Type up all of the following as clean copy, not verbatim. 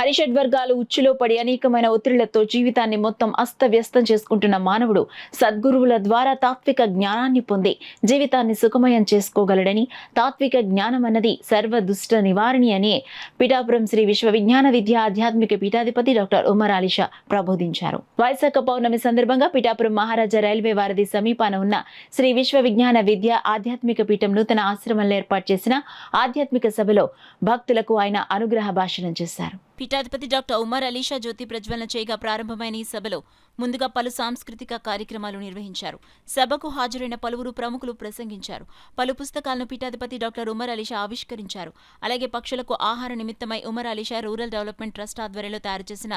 హరిషడ్ వర్గాలు ఉచ్చులో పడి అనేకమైన ఒత్తిళ్లతో జీవితాన్ని మొత్తం అస్తవ్యస్తం చేసుకుంటున్న మానవుడు సద్గురువుల ద్వారా తాత్విక జ్ఞానాన్ని పొంది జీవితాన్ని సుఖమయం చేసుకోగలడని, తాత్విక జ్ఞానం అన్నది సర్వ దుష్ట నివారణి అని పిఠాపురం శ్రీ విశ్వవిజ్ఞాన విద్య ఆధ్యాత్మిక పీఠాధిపతి డాక్టర్ ఉమర్ అలీ షా ప్రబోధించారు. వైశాఖ పౌర్ణమి సందర్భంగా పిఠాపురం మహారాజా రైల్వే వారధి సమీపాన ఉన్న శ్రీ విశ్వవిజ్ఞాన విద్య ఆధ్యాత్మిక పీఠం నూతన ఆశ్రమంలో ఏర్పాటు చేసిన ఆధ్యాత్మిక సభలో భక్తులకు ఆయన అనుగ్రహ భాషణం చేశారు. పీఠాధిపతి డాక్టర్ ఉమర్ అలీ షా జ్యోతి ప్రజ్వలన చేయగా ప్రారంభమైన ఈ సభలో ముందుగా పలు సాంస్కృతిక కార్యక్రమాలు నిర్వహించారు. సభకు హాజరైన పలువురు ప్రముఖులు ప్రసంగించారు. పలు పుస్తకాలను పీఠాధిపతి డాక్టర్ ఉమర్ అలీ షా ఆవిష్కరించారు. అలాగే పక్షులకు ఆహార నిమిత్తమై Umar Ali Shah rural development trust ఆధ్వర్యంలో తయారు చేసిన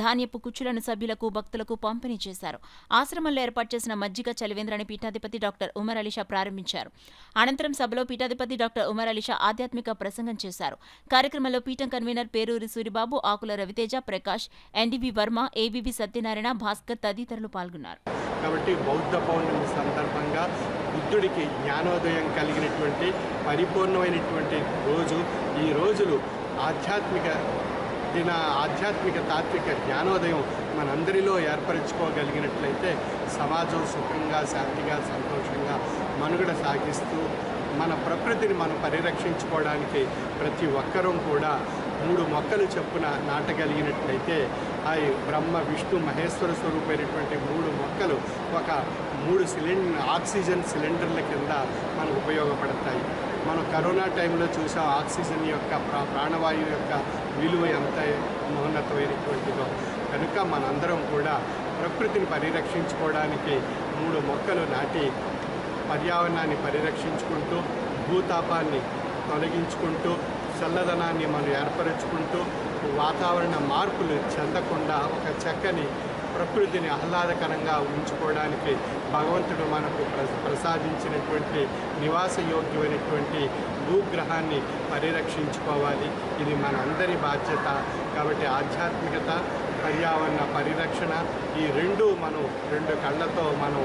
ధాన్యపు కుచ్చులను సభ్యులకు, భక్తులకు పంపిణీ చేశారు. ఆశ్రమంలో ఏర్పాటు చేసిన మజ్జిగ చలివేంద్రాన్ని పీఠాధిపతి డాక్టర్ ఉమర్ అలీ షా ప్రారంభించారు. అనంతరం సభలో పీఠాధిపతి డాక్టర్ ఉమర్ అలీ షా ఆధ్యాత్మిక ప్రసంగం చేశారు. కార్యక్రమంలో పీఠం కన్వీనర్ పేరూరి సూరిబాబు, ఆకుల రవితేజ, ప్రకాష్, ఎన్డీబీ వర్మ, ఏబీబీ సత్యనారాయణ, భాస్కర్ తదితరులు పాల్గొన్నారు. కాబట్టి బౌద్ధ పౌర్ణమి సందర్భంగా బుద్ధుడికి జ్ఞానోదయం కలిగినటువంటి పరిపూర్ణమైనటువంటి రోజు. ఈ రోజులు ఆధ్యాత్మిక తాత్విక జ్ఞానోదయం మనందరిలో ఏర్పరచుకోగలిగినట్లయితే సమాజం సుఖంగా, శాంతిగా, సంతోషంగా మనుగడ సాగిస్తూ మన ప్రకృతిని మనం పరిరక్షించుకోవడానికి ప్రతి ఒక్కరూ కూడా 3 మొక్కలు చొప్పున నాటగలిగినట్లయితే అవి బ్రహ్మ, విష్ణు, మహేశ్వర స్వరూపమైనటువంటి 3 మొక్కలు ఒక 3 ఆక్సిజన్ సిలిండర్ల కింద మనకు ఉపయోగపడతాయి. మనం కరోనా టైంలో చూసాం ఆక్సిజన్ యొక్క ప్రాణవాయువు యొక్క విలువ ఎంత మహోన్నతమైనటువంటిదో. కనుక మనందరం కూడా ప్రకృతిని పరిరక్షించుకోవడానికి 3 మొక్కలు నాటి పర్యావరణాన్ని పరిరక్షించుకుంటూ, భూతాపాన్ని తొలగించుకుంటూ, చల్లదనాన్ని మనం ఏర్పరచుకుంటూ, వాతావరణ మార్పులు చెందకుండా ఒక చక్కని ప్రకృతిని ఆహ్లాదకరంగా ఉంచుకోవడానికి భగవంతుడు మనకు ప్రసాదించినటువంటి నివాసయోగ్యమైనటువంటి భూగ్రహాన్ని పరిరక్షించుకోవాలి. ఇది మన అందరి బాధ్యత. కాబట్టి ఆధ్యాత్మికత, పర్యావరణ పరిరక్షణ ఈ మనం 2 కళ్ళతో మనం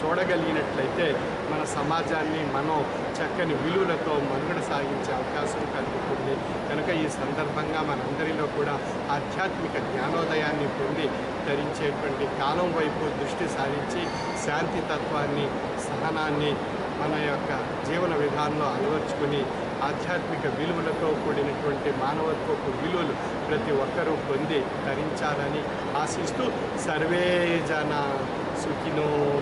చూడగలిగినట్లయితే మన సమాజాన్ని మనం చక్కని విలువలతో మనుగడ సాగించే అవకాశం కలుగుతుంది. కనుక ఈ సందర్భంగా మనందరిలో కూడా ఆధ్యాత్మిక జ్ఞానోదయాన్ని పొంది ధరించేటువంటి కాలం వైపు దృష్టి సారించి శాంతి తత్వాన్ని, సహనాన్ని మన యొక్క జీవన విధానంలో అలవర్చుకుని ఆధ్యాత్మిక విలువలతో కూడినటువంటి మానవత్వపు విలువలు ప్రతి ఒక్కరూ పొంది ధరించాలని ఆశిస్తూ సర్వే జన సుఖినో